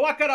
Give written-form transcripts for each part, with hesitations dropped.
Olá cara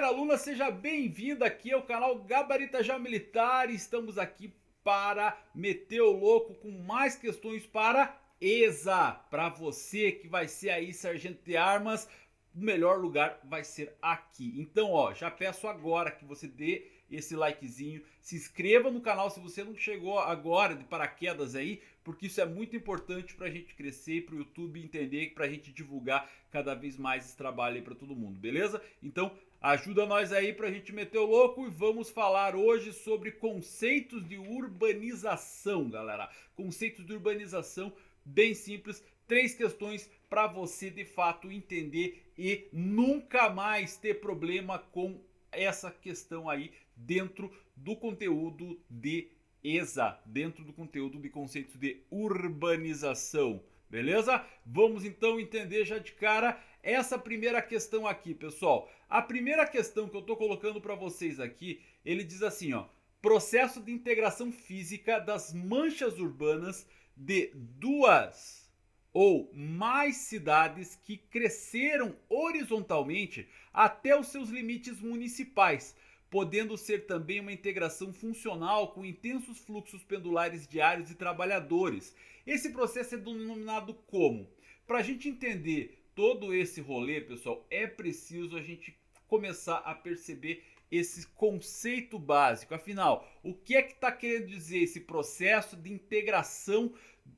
aluna, seja bem-vindo aqui ao canal Gabarita Já Militar. Estamos aqui para meter o louco com mais questões para ESA. Para você que vai ser aí sargento de armas, o melhor lugar vai ser aqui. Então, ó, já peço agora que você dê esse likezinho, se inscreva no canal se você não chegou agora de paraquedas aí, porque isso é muito importante pra gente crescer e pro YouTube entender, pra gente divulgar cada vez mais esse trabalho aí pra todo mundo, beleza? Então ajuda nós aí pra gente meter o louco e vamos falar hoje sobre conceitos de urbanização, galera. Conceitos de urbanização bem simples, 3 questões para você de fato entender e nunca mais ter problema com essa questão aí dentro do conteúdo de ESA, dentro do conteúdo de conceitos de urbanização, beleza? Vamos então entender já de cara essa primeira questão aqui, pessoal. A primeira questão que eu tô colocando para vocês aqui, ele diz assim, ó: processo de integração física das manchas urbanas de duas ou mais cidades que cresceram horizontalmente até os seus limites municipais, podendo ser também uma integração funcional com intensos fluxos pendulares diários de trabalhadores. Esse processo é denominado como? Para a gente entender todo esse rolê, pessoal, é preciso a gente começar a perceber esse conceito básico. Afinal, o que é que está querendo dizer esse processo de integração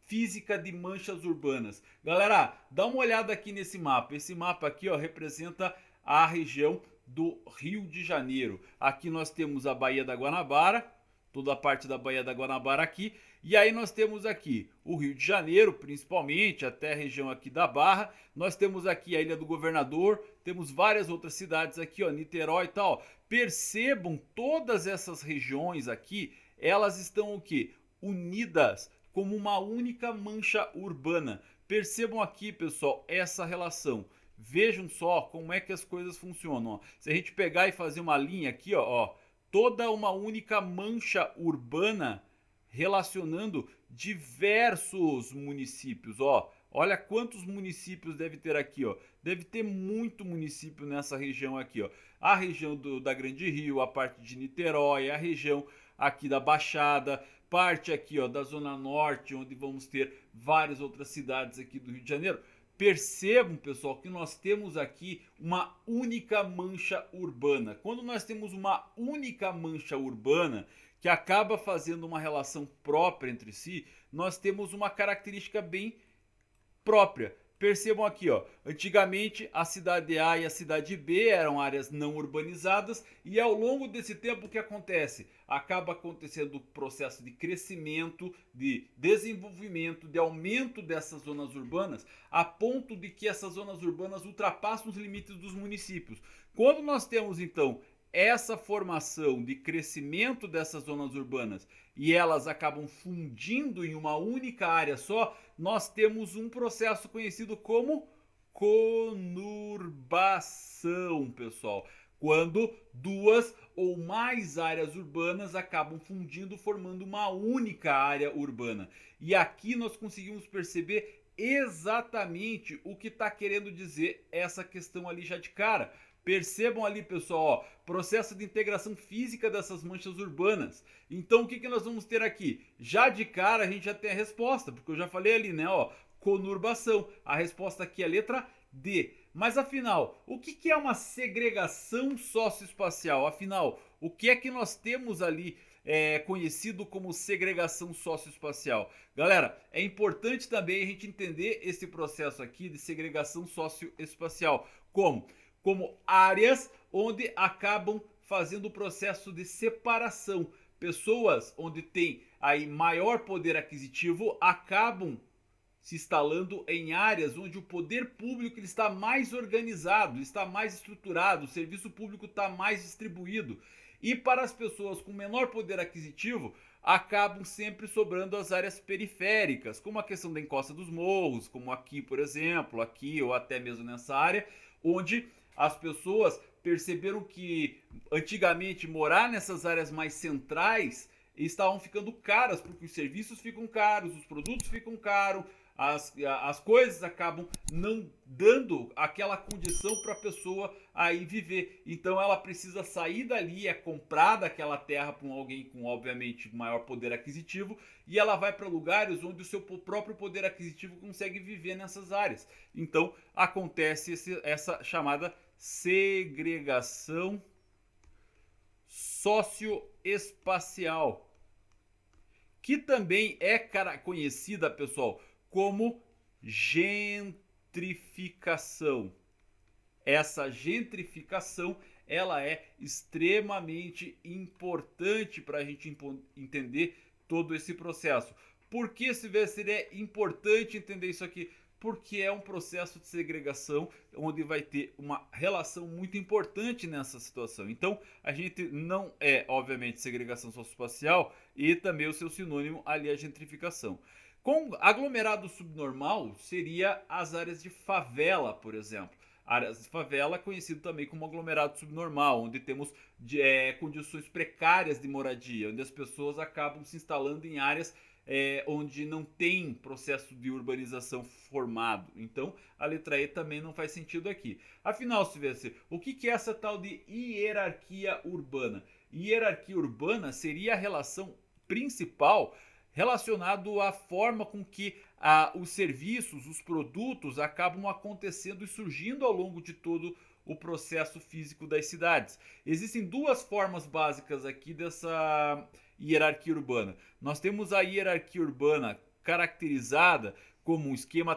física de manchas urbanas? Galera, dá uma olhada aqui nesse mapa. Esse mapa aqui, ó, representa a região do Rio de Janeiro. Aqui nós temos a Baía da Guanabara, toda a parte da Baía da Guanabara aqui, e aí nós temos aqui o Rio de Janeiro, principalmente, até a região aqui da Barra. Nós temos aqui a Ilha do Governador, temos várias outras cidades aqui, ó, Niterói e tal. Percebam, todas essas regiões aqui, elas estão o quê? Unidas como uma única mancha urbana. Percebam aqui, pessoal, essa relação. Vejam só como é que as coisas funcionam, ó. Se a gente pegar e fazer uma linha aqui, ó, toda uma única mancha urbana relacionando diversos municípios, ó. Olha quantos municípios deve ter aqui, ó. Deve ter muito município nessa região aqui, ó. A região da Grande Rio, a parte de Niterói, a região aqui da Baixada, parte aqui, ó, da Zona Norte, onde vamos ter várias outras cidades aqui do Rio de Janeiro. Percebam, pessoal, que nós temos aqui uma única mancha urbana. Quando nós temos uma única mancha urbana que acaba fazendo uma relação própria entre si, nós temos uma característica bem própria. Percebam aqui, ó, antigamente a cidade A e a cidade B eram áreas não urbanizadas e ao longo desse tempo o que acontece? Acaba acontecendo o processo de crescimento, de desenvolvimento, de aumento dessas zonas urbanas, a ponto de que essas zonas urbanas ultrapassam os limites dos municípios. Quando nós temos então essa formação de crescimento dessas zonas urbanas e elas acabam fundindo em uma única área só, nós temos um processo conhecido como conurbação, pessoal. Quando duas ou mais áreas urbanas acabam fundindo, formando uma única área urbana. E aqui nós conseguimos perceber exatamente o que está querendo dizer essa questão ali já de cara. Percebam ali, pessoal, ó, processo de integração física dessas manchas urbanas. Então o que nós vamos ter aqui? Já de cara a gente já tem a resposta, porque eu já falei ali, né, ó, conurbação. A resposta aqui é a letra D. Mas afinal, o que é uma segregação socioespacial? Afinal, o que é que nós temos ali conhecido como segregação socioespacial? Galera, é importante também a gente entender esse processo aqui de segregação socioespacial. Como? Como áreas onde acabam fazendo o processo de separação. Pessoas onde tem aí maior poder aquisitivo acabam se instalando em áreas onde o poder público está mais organizado, está mais estruturado, o serviço público está mais distribuído. E para as pessoas com menor poder aquisitivo, acabam sempre sobrando as áreas periféricas, como a questão da encosta dos morros, como aqui, por exemplo, aqui ou até mesmo nessa área, onde as pessoas perceberam que antigamente morar nessas áreas mais centrais estavam ficando caras, porque os serviços ficam caros, os produtos ficam caros, as coisas acabam não dando aquela condição para a pessoa aí viver. Então ela precisa sair dali, é comprada aquela terra por alguém com, obviamente, maior poder aquisitivo, e ela vai para lugares onde o seu próprio poder aquisitivo consegue viver nessas áreas. Então acontece essa chamada segregação socioespacial, que também é conhecida, pessoal, como gentrificação. Essa gentrificação, ela é extremamente importante para a gente entender todo esse processo. Por que seria importante entender isso aqui? Porque é um processo de segregação onde vai ter uma relação muito importante nessa situação. Então, a gente não é, obviamente, segregação socioespacial e também o seu sinônimo ali, a gentrificação. Com aglomerado subnormal, seria as áreas de favela, por exemplo. Áreas de favela, conhecido também como aglomerado subnormal, onde temos condições precárias de moradia, onde as pessoas acabam se instalando em áreas onde não tem processo de urbanização formado. Então, a letra E também não faz sentido aqui. Afinal, o que é essa tal de hierarquia urbana? Hierarquia urbana seria a relação principal relacionado à forma com que os serviços, os produtos acabam acontecendo e surgindo ao longo de todo o processo físico das cidades. Existem duas formas básicas aqui dessa hierarquia urbana. Nós temos a hierarquia urbana caracterizada como um esquema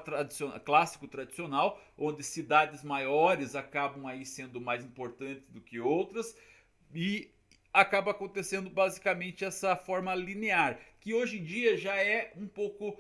clássico tradicional, onde cidades maiores acabam aí sendo mais importantes do que outras, e acaba acontecendo basicamente essa forma linear, que hoje em dia já é um pouco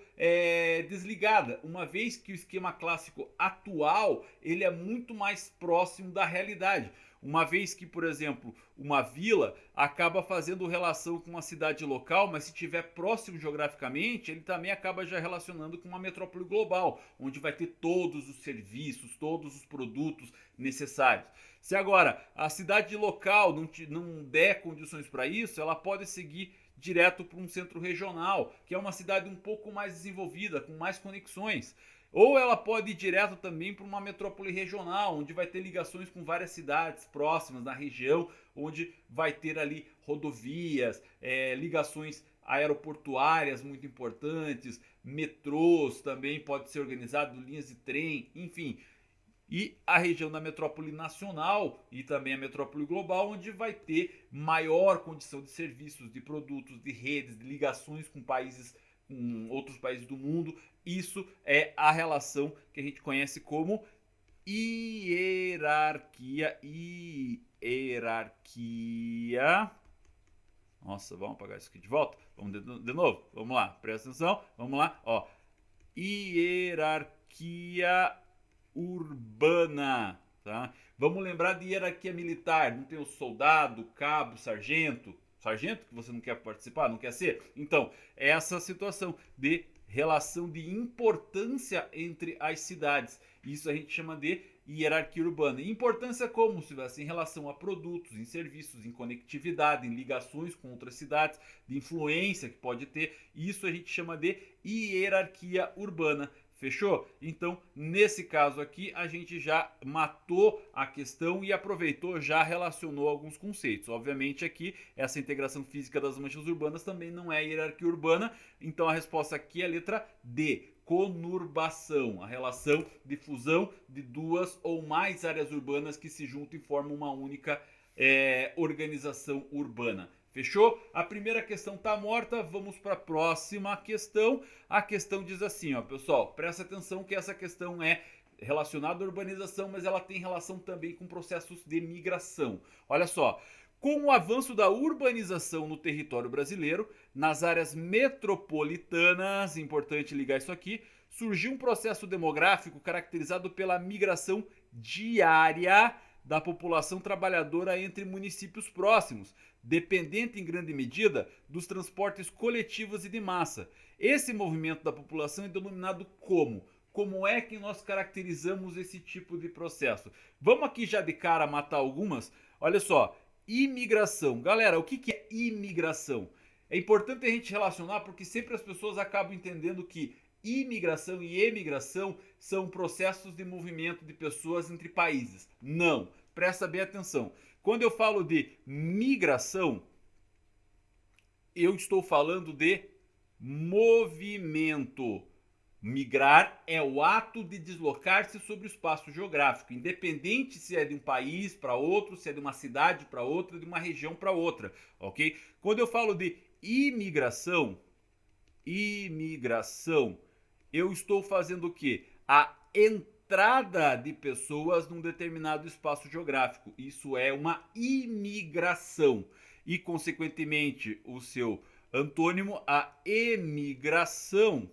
desligada, uma vez que o esquema clássico atual ele é muito mais próximo da realidade. Uma vez que, por exemplo, uma vila acaba fazendo relação com uma cidade local, mas se estiver próximo geograficamente, ele também acaba já relacionando com uma metrópole global, onde vai ter todos os serviços, todos os produtos necessários. Se agora a cidade local não der condições para isso, ela pode seguir direto para um centro regional, que é uma cidade um pouco mais desenvolvida, com mais conexões. Ou ela pode ir direto também para uma metrópole regional, onde vai ter ligações com várias cidades próximas na região, onde vai ter ali rodovias, ligações aeroportuárias muito importantes, metrôs também pode ser organizado, linhas de trem, enfim. E a região da metrópole nacional e também a metrópole global, onde vai ter maior condição de serviços, de produtos, de redes, de ligações com outros países do mundo. Isso é a relação que a gente conhece como hierarquia. Nossa, vamos apagar isso aqui de volta. Vamos de novo. Vamos lá, presta atenção. Vamos lá, ó. Hierarquia urbana, tá? Vamos lembrar de hierarquia militar. Não tem o soldado, cabo, sargento que você não quer participar, não quer ser? Então, é essa situação de relação de importância entre as cidades. Isso a gente chama de hierarquia urbana. E importância como? Se assim, em relação a produtos, em serviços, em conectividade, em ligações com outras cidades, de influência que pode ter. Isso a gente chama de hierarquia urbana. Fechou? Então, nesse caso aqui, a gente já matou a questão e aproveitou, já relacionou alguns conceitos. Obviamente aqui, essa integração física das manchas urbanas também não é hierarquia urbana, então a resposta aqui é a letra D, conurbação, a relação de fusão de duas ou mais áreas urbanas que se juntam e formam uma única organização urbana. Fechou? A primeira questão está morta, vamos para a próxima questão. A questão diz assim, ó, pessoal, presta atenção que essa questão é relacionada à urbanização, mas ela tem relação também com processos de migração. Olha só, com o avanço da urbanização no território brasileiro, nas áreas metropolitanas, importante ligar isso aqui, surgiu um processo demográfico caracterizado pela migração diária da população trabalhadora entre municípios próximos, dependente em grande medida dos transportes coletivos e de massa. Esse movimento da população é denominado como? Como é que nós caracterizamos esse tipo de processo? Vamos aqui já de cara matar algumas. Olha só, imigração. Galera, o que é imigração? É importante a gente relacionar porque sempre as pessoas acabam entendendo que imigração e emigração são processos de movimento de pessoas entre países. Não, presta bem atenção. Quando eu falo de migração, eu estou falando de movimento. Migrar é o ato de deslocar-se sobre o espaço geográfico, independente se é de um país para outro, se é de uma cidade para outra, de uma região para outra, ok? Quando eu falo de imigração, eu estou fazendo o quê? A entrada de pessoas num determinado espaço geográfico. Isso é uma imigração. E, consequentemente, o seu antônimo, a emigração,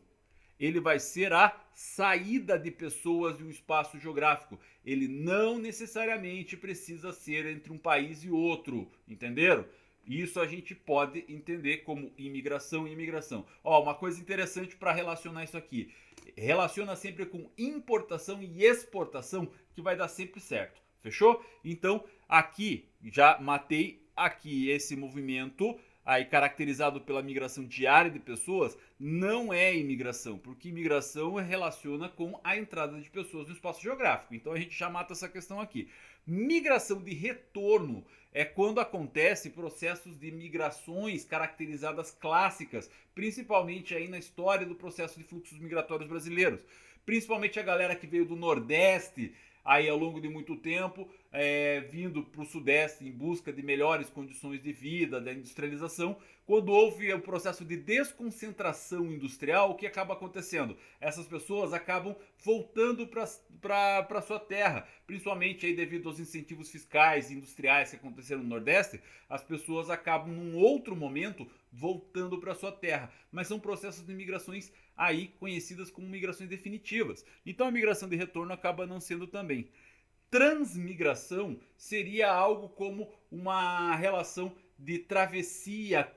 ele vai ser a saída de pessoas de um espaço geográfico. Ele não necessariamente precisa ser entre um país e outro, entenderam? Isso a gente pode entender como imigração e imigração. Ó, uma coisa interessante para relacionar isso aqui. Relaciona sempre com importação e exportação, que vai dar sempre certo. Fechou? Então, aqui, já matei aqui esse movimento aí caracterizado pela migração diária de pessoas, não é imigração, porque imigração relaciona com a entrada de pessoas no espaço geográfico. Então a gente já mata essa questão aqui. Migração de retorno é quando acontece processos de migrações caracterizadas clássicas, principalmente aí na história do processo de fluxos migratórios brasileiros. Principalmente a galera que veio do Nordeste, aí ao longo de muito tempo, vindo para o Sudeste em busca de melhores condições de vida, da industrialização. Quando houve o processo de desconcentração industrial, o que acaba acontecendo? Essas pessoas acabam voltando para sua terra, principalmente aí devido aos incentivos fiscais e industriais que aconteceram no Nordeste, as pessoas acabam num outro momento voltando para sua terra, mas são processos de migrações aí conhecidas como migrações definitivas. Então a migração de retorno acaba não sendo também. Transmigração seria algo como uma relação de travessia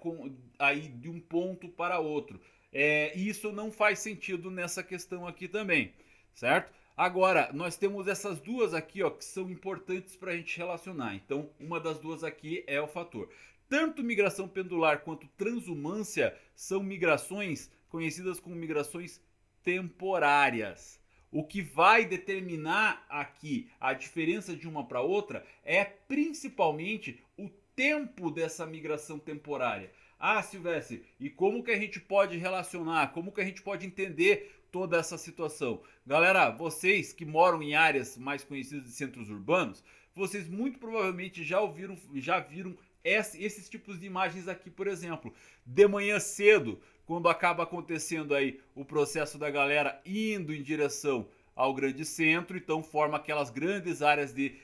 aí de um ponto para outro. E isso não faz sentido nessa questão aqui também, certo? Agora, nós temos essas duas aqui, ó, que são importantes para a gente relacionar. Então, uma das duas aqui é o fator. Tanto migração pendular quanto transumância são migrações conhecidas como migrações temporárias. O que vai determinar aqui a diferença de uma para outra é principalmente o tempo dessa migração temporária. Ah, Silvestre, e como que a gente pode relacionar, como que a gente pode entender toda essa situação? Galera, vocês que moram em áreas mais conhecidas de centros urbanos, vocês muito provavelmente já viram esses tipos de imagens aqui, por exemplo. De manhã cedo, quando acaba acontecendo aí o processo da galera indo em direção ao grande centro, então forma aquelas grandes áreas de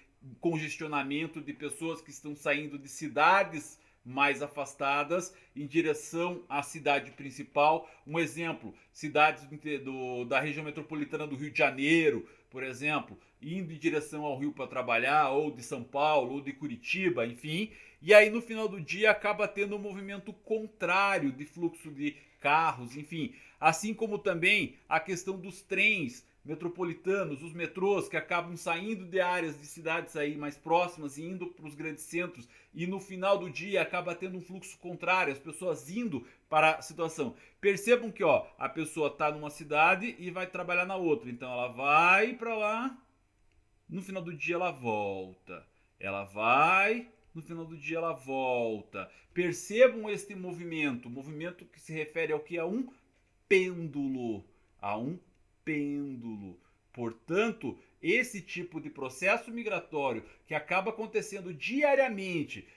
congestionamento de pessoas que estão saindo de cidades mais afastadas em direção à cidade principal. Um exemplo, cidades da região metropolitana do Rio de Janeiro, por exemplo, indo em direção ao Rio para trabalhar, ou de São Paulo, ou de Curitiba, enfim. E aí no final do dia acaba tendo um movimento contrário de fluxo de carros, enfim. Assim como também a questão dos trens metropolitanos, os metrôs que acabam saindo de áreas de cidades aí mais próximas e indo para os grandes centros, e no final do dia acaba tendo um fluxo contrário, as pessoas indo para a situação. Percebam que ó, a pessoa está numa cidade e vai trabalhar na outra, então ela vai para lá, no final do dia ela volta, ela vai, no final do dia ela volta. Percebam este movimento, movimento que se refere ao que? A um pêndulo, a um pêndulo. Portanto, esse tipo de processo migratório que acaba acontecendo diariamente,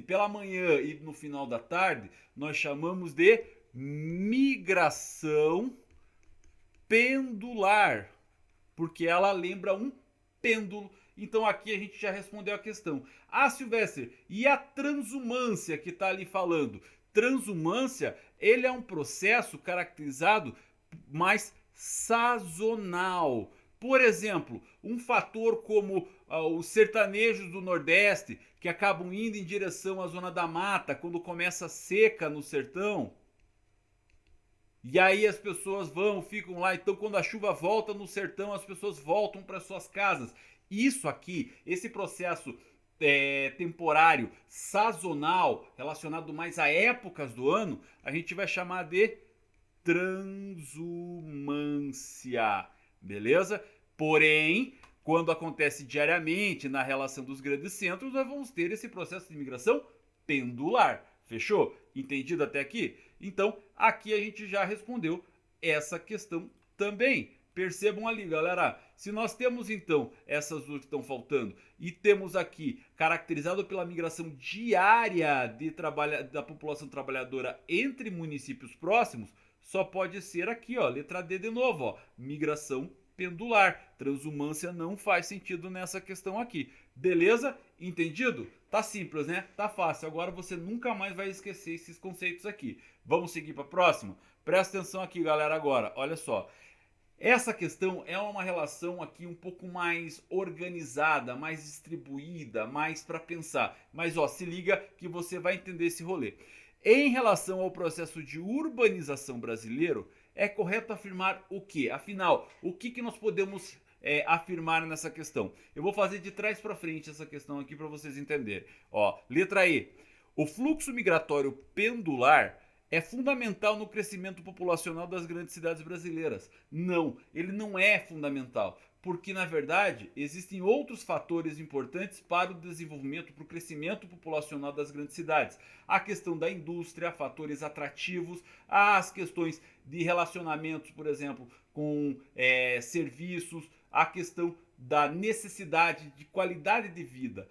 pela manhã e no final da tarde, nós chamamos de migração pendular, porque ela lembra um pêndulo. Então aqui a gente já respondeu a questão. Ah, Silvestre, e a transumância que está ali falando? Transumância, ele é um processo caracterizado mais sazonal. Por exemplo, um fator como os sertanejos do Nordeste, que acabam indo em direção à zona da mata, quando começa a seca no sertão. E aí as pessoas ficam lá. Então quando a chuva volta no sertão, as pessoas voltam para suas casas. Isso aqui, esse processo temporário, sazonal, relacionado mais a épocas do ano, a gente vai chamar de transumância, beleza? Porém, quando acontece diariamente na relação dos grandes centros, nós vamos ter esse processo de migração pendular. Fechou? Entendido até aqui? Então, aqui a gente já respondeu essa questão também. Percebam ali, galera. Se nós temos então essas duas que estão faltando e temos aqui caracterizado pela migração diária da população trabalhadora entre municípios próximos, só pode ser aqui, ó, letra D de novo, ó, migração pendular. Transumância não faz sentido nessa questão aqui. Beleza? Entendido? Tá simples, né? Tá fácil. Agora você nunca mais vai esquecer esses conceitos aqui. Vamos seguir para a próxima? Presta atenção aqui, galera, agora. Olha só. Essa questão é uma relação aqui um pouco mais organizada, mais distribuída, mais para pensar. Mas ó, se liga que você vai entender esse rolê. Em relação ao processo de urbanização brasileiro, é correto afirmar o quê? Afinal, o que nós podemos afirmar nessa questão? Eu vou fazer de trás para frente essa questão aqui para vocês entenderem. Ó, letra E. O fluxo migratório pendular é fundamental no crescimento populacional das grandes cidades brasileiras. Não, ele não é fundamental, porque na verdade existem outros fatores importantes para o desenvolvimento, para o crescimento populacional das grandes cidades. A questão da indústria, fatores atrativos, as questões de relacionamentos, por exemplo, com serviços, a questão da necessidade de qualidade de vida.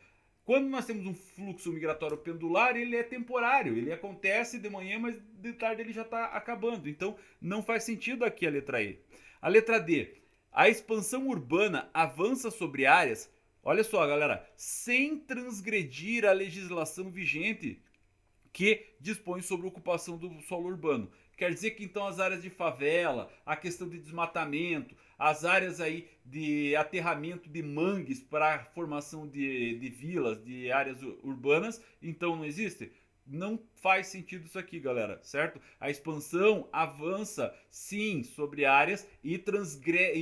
Quando nós temos um fluxo migratório pendular, ele é temporário, ele acontece de manhã, mas de tarde ele já está acabando. Então não faz sentido aqui a letra E. A letra D. A expansão urbana avança sobre áreas, olha só galera, sem transgredir a legislação vigente que dispõe sobre a ocupação do solo urbano. Quer dizer que então as áreas de favela, a questão de desmatamento, as áreas aí de aterramento de mangues para a formação de vilas, de áreas urbanas, então não existe? Não faz sentido isso aqui, galera, certo? A expansão avança sim sobre áreas e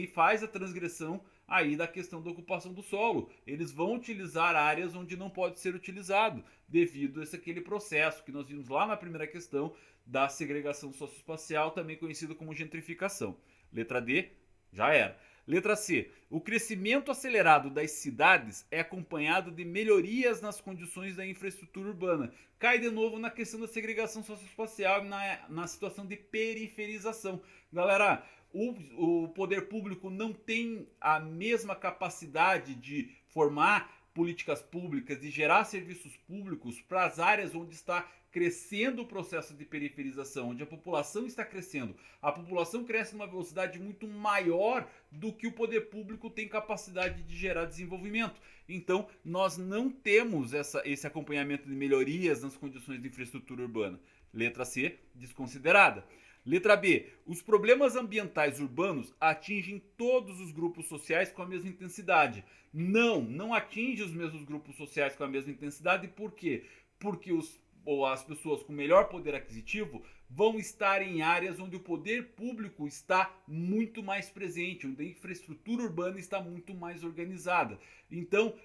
faz a transgressão aí da questão da ocupação do solo. Eles vão utilizar áreas onde não pode ser utilizado, devido a aquele processo que nós vimos lá na primeira questão da segregação socioespacial, também conhecido como gentrificação. Letra D, já era. Letra C. O crescimento acelerado das cidades é acompanhado de melhorias nas condições da infraestrutura urbana. Cai de novo na questão da segregação socioespacial e na situação de periferização. Galera, o poder público não tem a mesma capacidade de formar políticas públicas, de gerar serviços públicos para as áreas onde está crescendo o processo de periferização, onde a população está crescendo. A população cresce numa velocidade muito maior do que o poder público tem capacidade de gerar desenvolvimento. Então, nós não temos esse acompanhamento de melhorias nas condições de infraestrutura urbana. Letra C, desconsiderada. Letra B. Os problemas ambientais urbanos atingem todos os grupos sociais com a mesma intensidade. Não atinge os mesmos grupos sociais com a mesma intensidade. Por quê? Porque as pessoas com melhor poder aquisitivo vão estar em áreas onde o poder público está muito mais presente, onde a infraestrutura urbana está muito mais organizada. Então,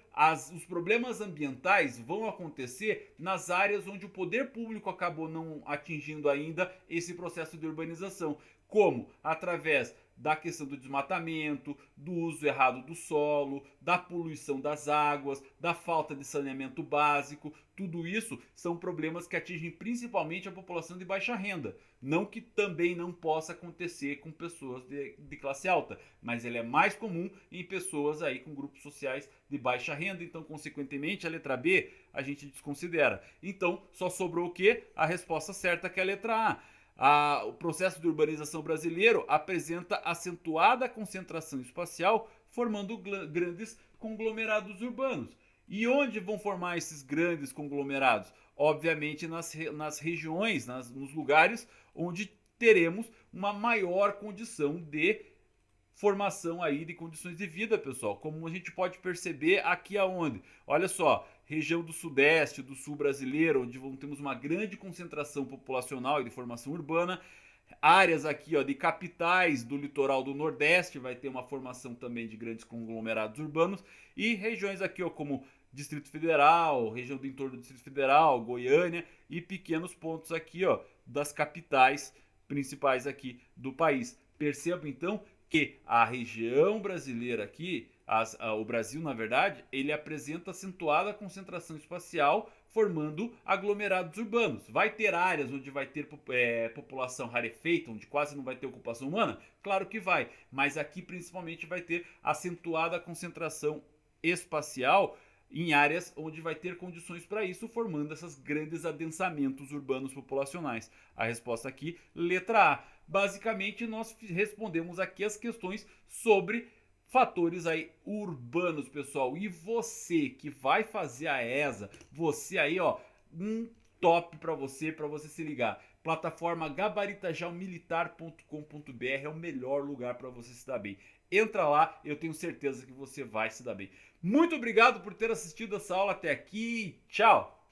os problemas ambientais vão acontecer nas áreas onde o poder público acabou não atingindo ainda esse processo de urbanização. Como? Através da questão do desmatamento, do uso errado do solo, da poluição das águas, da falta de saneamento básico. Tudo isso são problemas que atingem principalmente a população de baixa renda. Não que também não possa acontecer com pessoas de classe alta, mas ele é mais comum em pessoas aí com grupos sociais de baixa renda. Então, consequentemente, a letra B a gente desconsidera. Então, só sobrou o quê? A resposta certa, que é a letra A. O processo de urbanização brasileiro apresenta acentuada concentração espacial, formando grandes conglomerados urbanos. E onde vão formar esses grandes conglomerados? Obviamente nas regiões, nos lugares onde teremos uma maior condição de formação aí de condições de vida, pessoal. Como a gente pode perceber aqui aonde? Olha só, região do sudeste, do sul brasileiro, onde temos uma grande concentração populacional e de formação urbana. Áreas aqui, ó, de capitais do litoral do nordeste vai ter uma formação também de grandes conglomerados urbanos. E regiões aqui, ó, como Distrito Federal, região do entorno do Distrito Federal, Goiânia e pequenos pontos aqui, ó, das capitais principais aqui do país. Perceba então que a região brasileira aqui, o Brasil na verdade, ele apresenta acentuada concentração espacial, formando aglomerados urbanos. Vai ter áreas onde vai ter população rarefeita, onde quase não vai ter ocupação humana? Claro que vai, mas aqui principalmente vai ter acentuada concentração espacial em áreas onde vai ter condições para isso, formando esses grandes adensamentos urbanos populacionais. A resposta aqui, letra A. Basicamente, nós respondemos aqui as questões sobre fatores aí urbanos, pessoal. E você que vai fazer a ESA, você aí, ó, um top para você se ligar. Plataforma gabaritajamilitar.com.br é o melhor lugar para você se dar bem. Entra lá, eu tenho certeza que você vai se dar bem. Muito obrigado por ter assistido essa aula até aqui. Tchau!